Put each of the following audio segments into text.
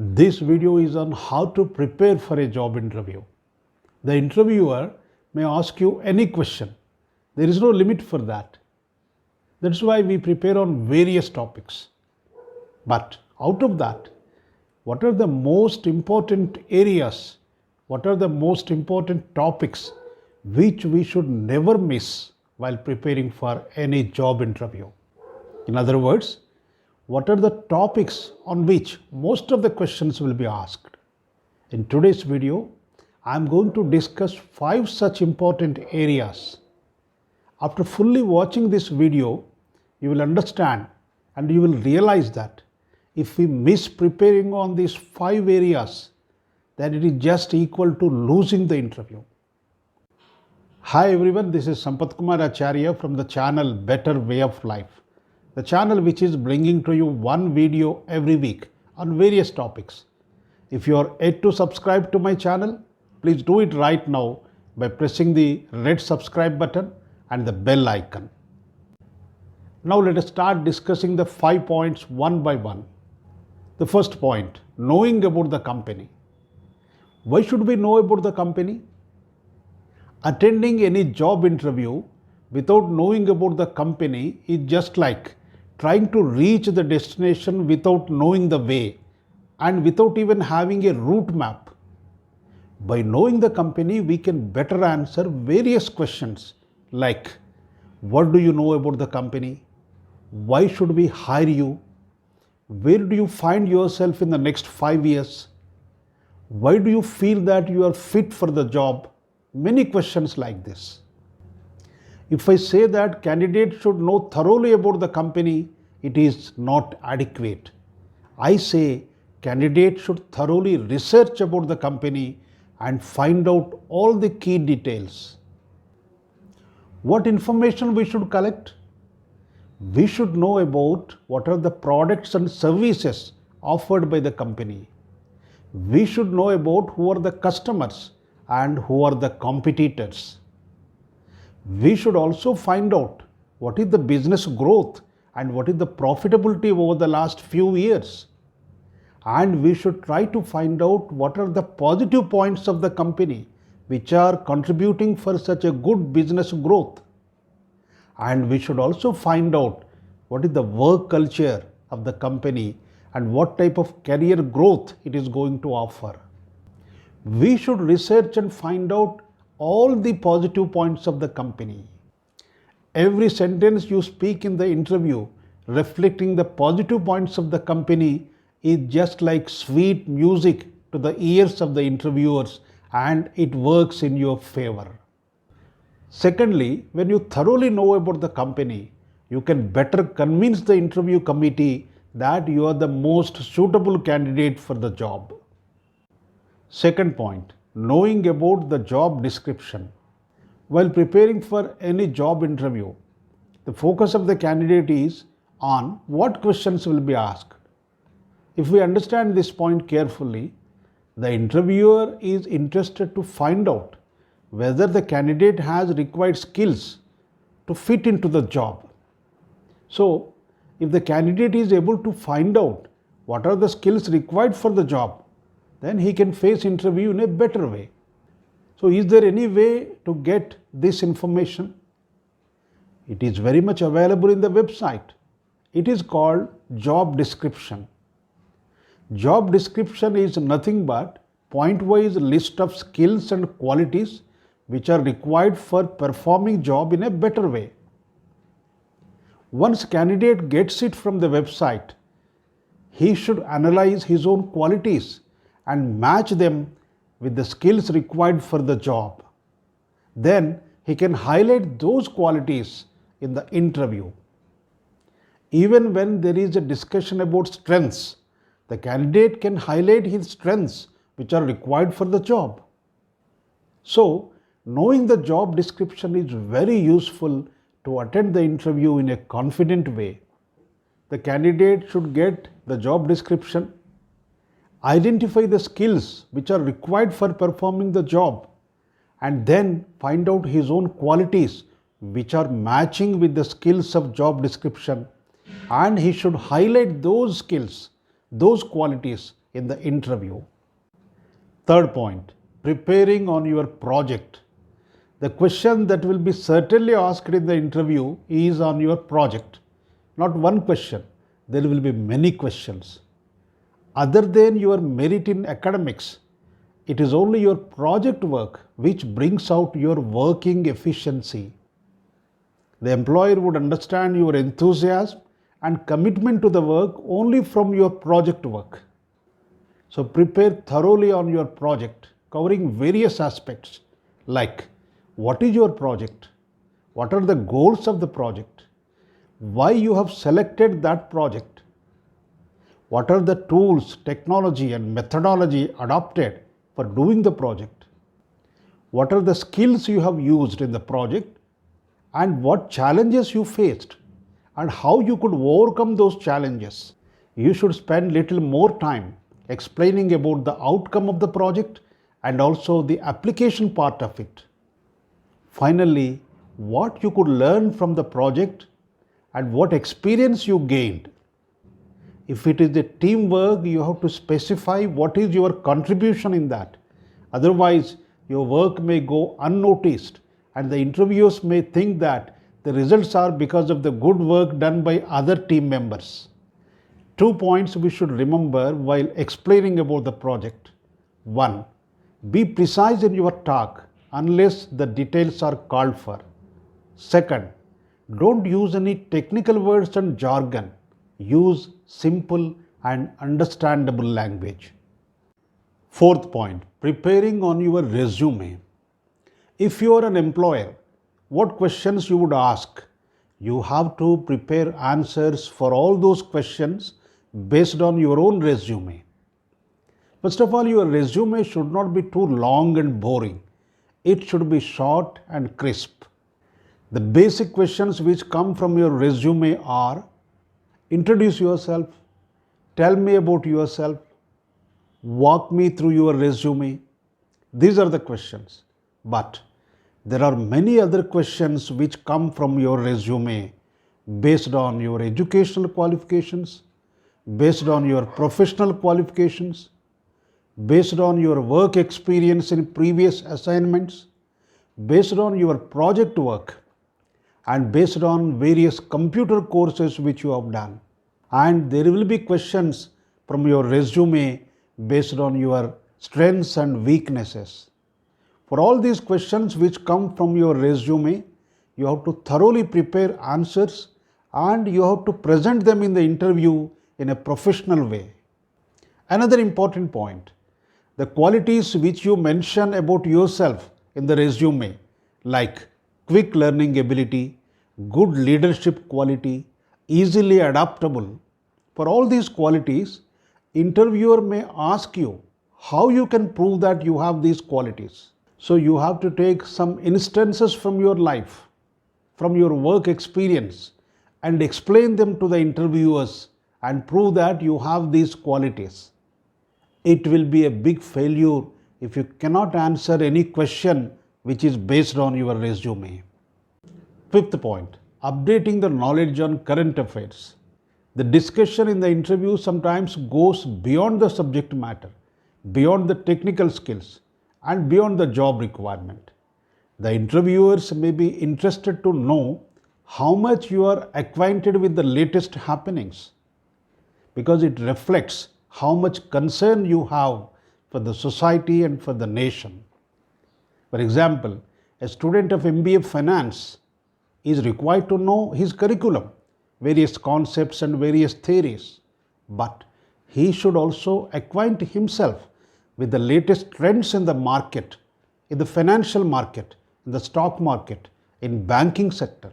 This video is on how to prepare for a job interview. The interviewer may ask you any question. There is no limit for that. That's why we prepare on various topics. But out of that, what are the most important areas? What are the most important topics which we should never miss while preparing for any job interview? In other words, what are the topics on which most of the questions will be asked? In today's video, I am going to discuss 5 such important areas. After fully watching this video, you will understand and you will realize that if we miss preparing on these 5 areas, then it is just equal to losing the interview. Hi everyone, this is Sampath Kumara Charya from the channel Better Way of Life. The channel which is bringing to you one video every week on various topics. If you are yet to subscribe to my channel, please do it right now by pressing the red subscribe button and the bell icon. Now let us start discussing the 5 points one by one. The first point, knowing about the company. Why should we know about the company? Attending any job interview without knowing about the company is just like trying to reach the destination without knowing the way and without even having a route map. By knowing the company, we can better answer various questions like, what do you know about the company? Why should we hire you? Where do you find yourself in the next 5 years? Why do you feel that you are fit for the job? Many questions like this. If I say that candidates should know thoroughly about the company, it is not adequate. I say candidates should thoroughly research about the company and find out all the key details. What information we should collect? We should know about what are the products and services offered by the company. We should know about who are the customers and who are the competitors. We should also find out what is the business growth and what is the profitability over the last few years. And we should try to find out what are the positive points of the company which are contributing for such a good business growth. And we should also find out what is the work culture of the company and what type of career growth it is going to offer. We should research and find out all the positive points of the company. Every sentence you speak in the interview reflecting the positive points of the company is just like sweet music to the ears of the interviewers, and it works in your favor. Secondly, when you thoroughly know about the company, you can better convince the interview committee that you are the most suitable candidate for the job. Second point, knowing about the job description. While preparing for any job interview, the focus of the candidate is on what questions will be asked. If we understand this point carefully, the interviewer is interested to find out whether the candidate has required skills to fit into the job. So, if the candidate is able to find out what are the skills required for the job, then he can face interview in a better way. So, is there any way to get this information? It is very much available in the website. It is called job description. Job description is nothing but point-wise list of skills and qualities which are required for performing job in a better way. Once candidate gets it from the website, he should analyze his own qualities and match them with the skills required for the job. Then he can highlight those qualities in the interview. Even when there is a discussion about strengths, the candidate can highlight his strengths which are required for the job. So, knowing the job description is very useful to attend the interview in a confident way. The candidate should get the job description, identify the skills which are required for performing the job, and then find out his own qualities which are matching with the skills of job description, and he should highlight those skills, those qualities in the interview. Third point, preparing on your project. The question that will be certainly asked in the interview is on your project. Not one question, there will be many questions. Other than your merit in academics, it is only your project work which brings out your working efficiency. The employer would understand your enthusiasm and commitment to the work only from your project work. So prepare thoroughly on your project, covering various aspects like what is your project, what are the goals of the project, why you have selected that project, what are the tools, technology and methodology adopted for doing the project, what are the skills you have used in the project, and what challenges you faced and how you could overcome those challenges. You should spend little more time explaining about the outcome of the project and also the application part of it. Finally, what you could learn from the project and what experience you gained. If it is a teamwork, you have to specify what is your contribution in that. Otherwise, your work may go unnoticed and the interviewers may think that the results are because of the good work done by other team members. 2 points we should remember while explaining about the project. 1. Be precise in your talk unless the details are called for. 2nd, don't use any technical words and jargon. Use simple and understandable language. 4th point, preparing on your resume. If you are an employer, what questions you would ask? You have to prepare answers for all those questions based on your own resume. First of all, your resume should not be too long and boring. It should be short and crisp. The basic questions which come from your resume are: introduce yourself, tell me about yourself, walk me through your resume. These are the questions. But there are many other questions which come from your resume based on your educational qualifications, based on your professional qualifications, based on your work experience in previous assignments, based on your project work, and based on various computer courses which you have done. And there will be questions from your resume based on your strengths and weaknesses. For all these questions which come from your resume, you have to thoroughly prepare answers and you have to present them in the interview in a professional way. Another important point, the qualities which you mention about yourself in the resume, like quick learning ability, good leadership quality, easily adaptable. For all these qualities, interviewer may ask you how you can prove that you have these qualities. So you have to take some instances from your life, from your work experience, and explain them to the interviewers and prove that you have these qualities. It will be a big failure if you cannot answer any question which is based on your resume. 5th point, updating the knowledge on current affairs. The discussion in the interview sometimes goes beyond the subject matter, beyond the technical skills, and beyond the job requirement. The interviewers may be interested to know how much you are acquainted with the latest happenings, because it reflects how much concern you have for the society and for the nation. For example, a student of MBA Finance is required to know his curriculum, various concepts and various theories, but he should also acquaint himself with the latest trends in the market, in the financial market, in the stock market, in banking sector.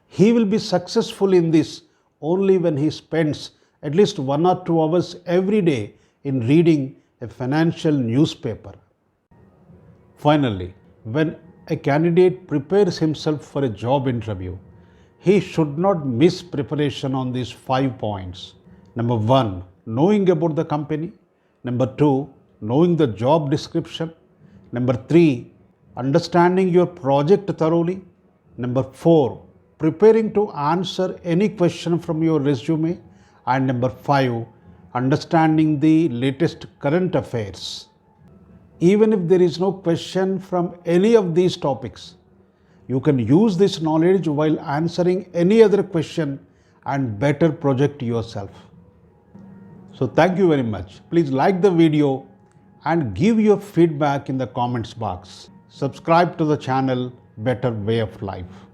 He will be successful in this only when he spends at least 1 or 2 hours every day in reading a financial newspaper. Finally, when a candidate prepares himself for a job interview, he should not miss preparation on these 5 points. Number 1, knowing about the company. Number 2, knowing the job description. Number 3, understanding your project thoroughly. Number 4, preparing to answer any question from your resume. And number 5, understanding the latest current affairs. Even if there is no question from any of these topics, you can use this knowledge while answering any other question and better project yourself. So thank you very much. Please like the video and give your feedback in the comments box. Subscribe to the channel Better Way of Life.